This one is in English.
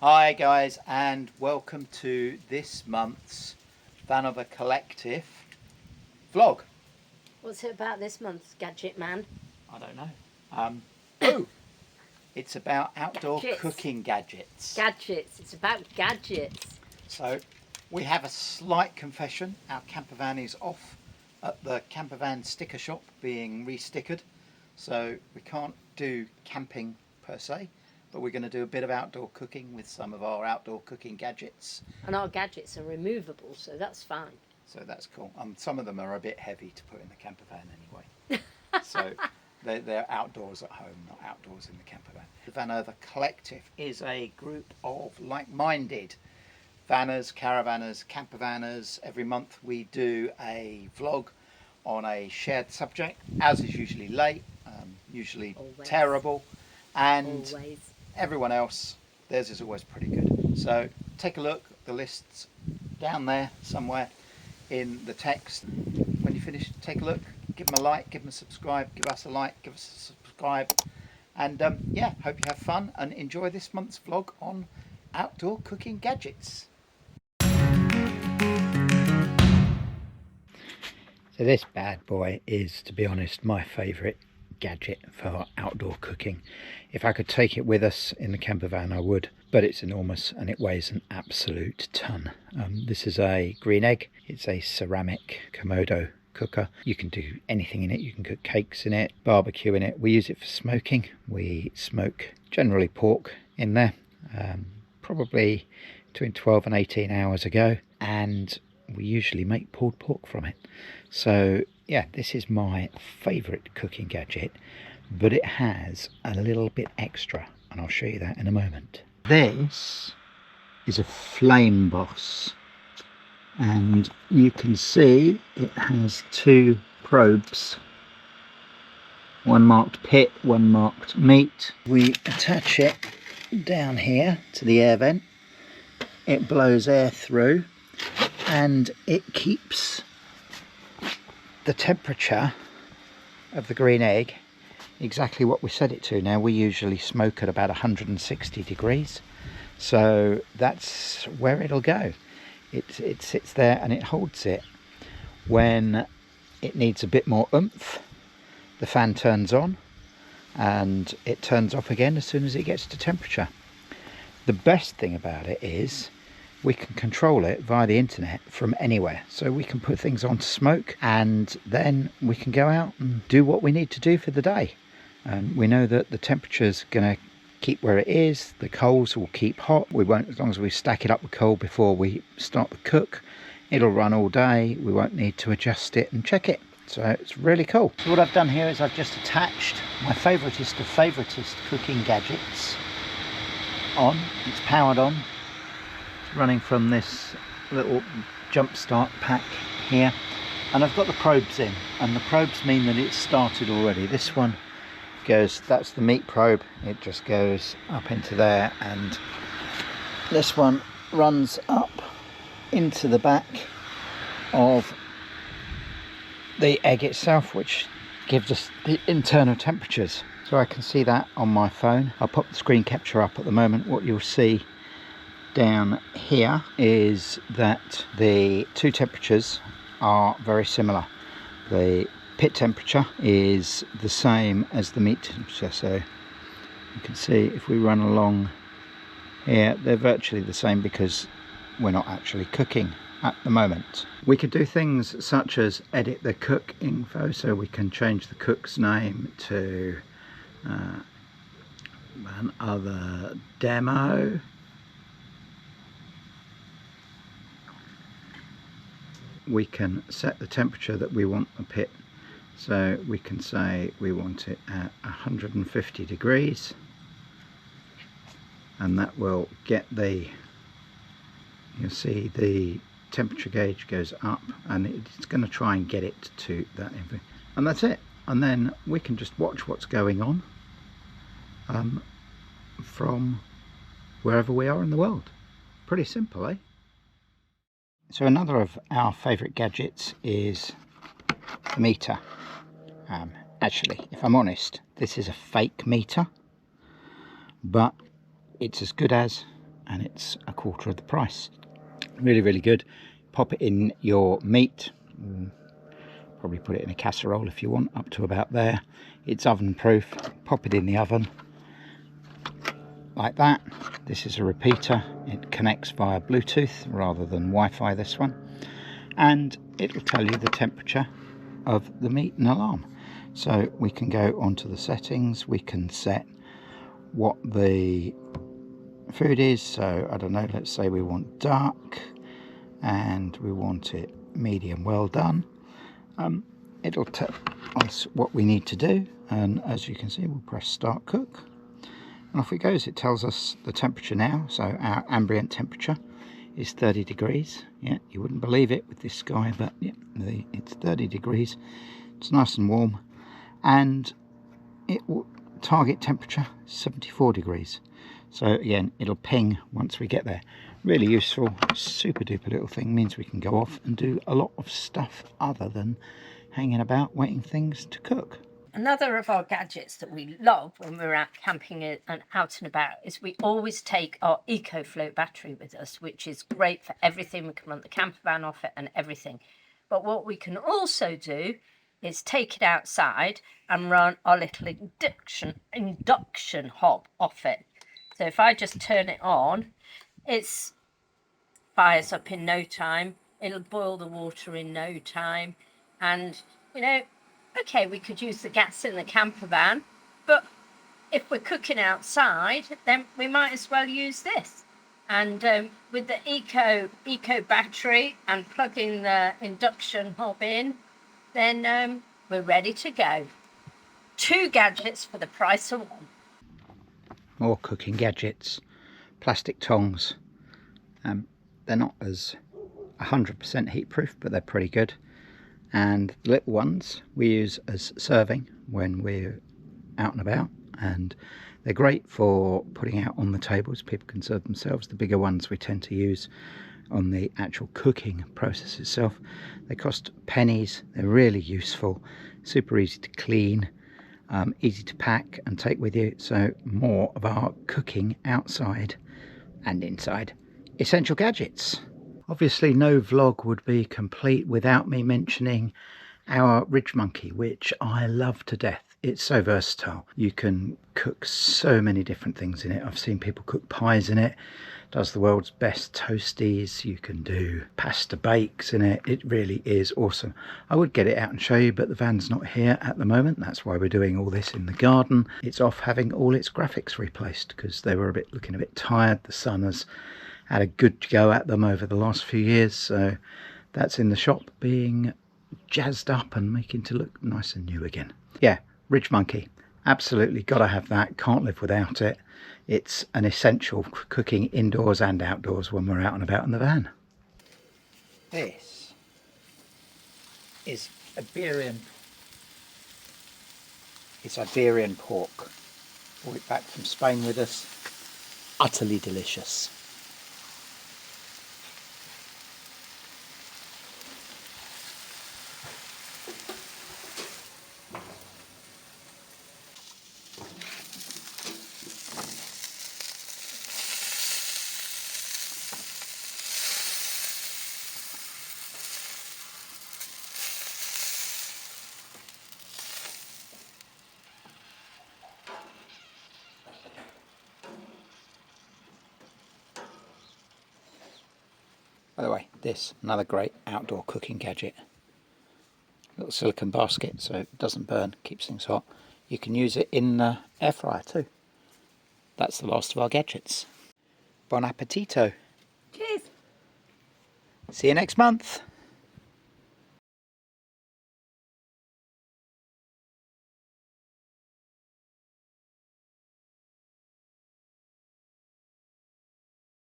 Hi guys, and welcome to this month's VANOTHER Collective vlog. What's it about this month, Gadget Man? I don't know. It's about outdoor Gadgets. Cooking gadgets. Gadgets. It's about gadgets. So we have a slight confession. Our campervan is off at the campervan sticker shop being re-stickered, so we can't do camping per se, but we're going to do a bit of outdoor cooking with some of our outdoor cooking gadgets. And our gadgets are removable, so that's fine. So that's cool. Some of them are a bit heavy to put in the campervan anyway. So they're outdoors at home, not outdoors in the campervan. The VANOTHER Collective is a group of like-minded vanners, caravanners, campervanners. Every month we do a vlog on a shared subject. Ours is usually late, usually Always. Terrible, and Always. everyone else, theirs is always pretty good. So take a look, the list's down there somewhere in the text. When you finish, take a look, give them a like, give them a subscribe, give us a like, give us a subscribe, and yeah, hope you have fun and enjoy this month's vlog on outdoor cooking gadgets. So this bad boy is, to be honest, my favourite gadget for outdoor cooking. If I could take it with us in the campervan I would, but it's enormous and it weighs an absolute ton. This is a green egg. It's a ceramic Komodo cooker. You can do anything in it. You can cook cakes in it, barbecue in it. We use it for smoking. We smoke generally pork in there, probably between 12 and 18 hours ago, and we usually make pulled pork from it. So yeah, this is my favourite cooking gadget, but it has a little bit extra, and I'll show you that in a moment. This is a Flame Boss, and you can see it has two probes, one marked pit, one marked meat. We attach it down here to the air vent. It blows air through and it keeps the temperature of the green egg exactly what we set it to. Now we usually smoke at about 160 degrees, so that's where it'll go. It sits there and it holds it. When it needs a bit more oomph, the fan turns on and it turns off again as soon as it gets to temperature. The best thing about it is we can control it via the internet from anywhere. So we can put things on to smoke and then we can go out and do what we need to do for the day. And we know that the temperature's going to keep where it is, the coals will keep hot. We won't, as long as we stack it up with coal before we start the cook, it'll run all day. We won't need to adjust it and check it. So it's really cool. So what I've done here is I've just attached my favouriteest of favouriteest cooking gadgets on. It's powered on. Running from this little jump start pack here, and I've got the probes in, and the probes mean that it's started already. This one goes, that's the meat probe, it just goes up into there, and this one runs up into the back of the egg itself, which gives us the internal temperatures. So I can see that on my phone. I'll pop the screen capture up at the moment. What you'll see down here is that the two temperatures are very similar. The pit temperature is the same as the meat temperature, so you can see if we run along here they're virtually the same because we're not actually cooking at the moment. We could do things such as edit the cook info, so we can change the cook's name to another demo. We can set the temperature that we want the pit, so we can say we want it at 150 degrees, and that will get the, you'll see the temperature gauge goes up and it's going to try and get it to that, and that's it. And then we can just watch what's going on from wherever we are in the world. Pretty simple, eh? So another of our favourite gadgets is the meter. Actually, if I'm honest, this is a fake meter, but it's as good as and it's a quarter of the price. Really, really good. Pop it in your meat. Probably put it in a casserole if you want, up to about there. It's oven proof. Pop it in the oven like that. This is a repeater. It connects via Bluetooth rather than Wi-Fi, this one, and it will tell you the temperature of the meat and alarm. So we can go onto the settings, we can set what the food is. So I don't know, let's say we want dark and we want it medium well done. It'll tell us what we need to do, and as you can see, we'll press start cook and off it goes. It tells us the temperature now, so our ambient temperature is 30 degrees. Yeah, you wouldn't believe it with this sky, but yeah, it's 30 degrees. It's nice and warm, and it will target temperature 74 degrees. So again, it'll ping once we get there. Really useful, super duper little thing. Means we can go off and do a lot of stuff other than hanging about waiting things to cook. Another of our gadgets that we love when we're out camping and out and about is we always take our EcoFlow battery with us, which is great for everything. We can run the campervan off it and everything. But what we can also do is take it outside and run our little induction hob off it. So if I just turn it on, it fires up in no time. It'll boil the water in no time. And, you know, okay, we could use the gas in the campervan, but if we're cooking outside, then we might as well use this. And with the eco battery and plugging the induction hob in, then we're ready to go. 2 gadgets for the price of 1. More cooking gadgets. Plastic tongs. They're not as 100% heat proof, but they're pretty good. And the little ones we use as serving when we're out and about, and they're great for putting out on the tables. People can serve themselves. The bigger ones we tend to use on the actual cooking process itself. They cost pennies. They're really useful, super easy to clean, easy to pack and take with you. So more of our cooking outside and inside essential gadgets. Obviously no vlog would be complete without me mentioning our Ridge Monkey, which I love to death. It's so versatile. You can cook so many different things in it. I've seen people cook pies in it. Does the world's best toasties. You can do pasta bakes in it. It really is awesome. I would get it out and show you, but the van's not here at the moment. That's why we're doing all this in the garden. It's off having all its graphics replaced because they were looking a bit tired. The sun has had a good go at them over the last few years, so that's in the shop being jazzed up and making to look nice and new again. Yeah, Ridge Monkey, absolutely gotta have that, can't live without it. It's an essential for cooking indoors and outdoors when we're out and about in the van. This is Iberian pork. Brought it back from Spain with us. Utterly delicious. By the way, this, another great outdoor cooking gadget. Little silicone basket so it doesn't burn, keeps things hot. You can use it in the air fryer too. That's the last of our gadgets. Bon appetito. Cheers. See you next month.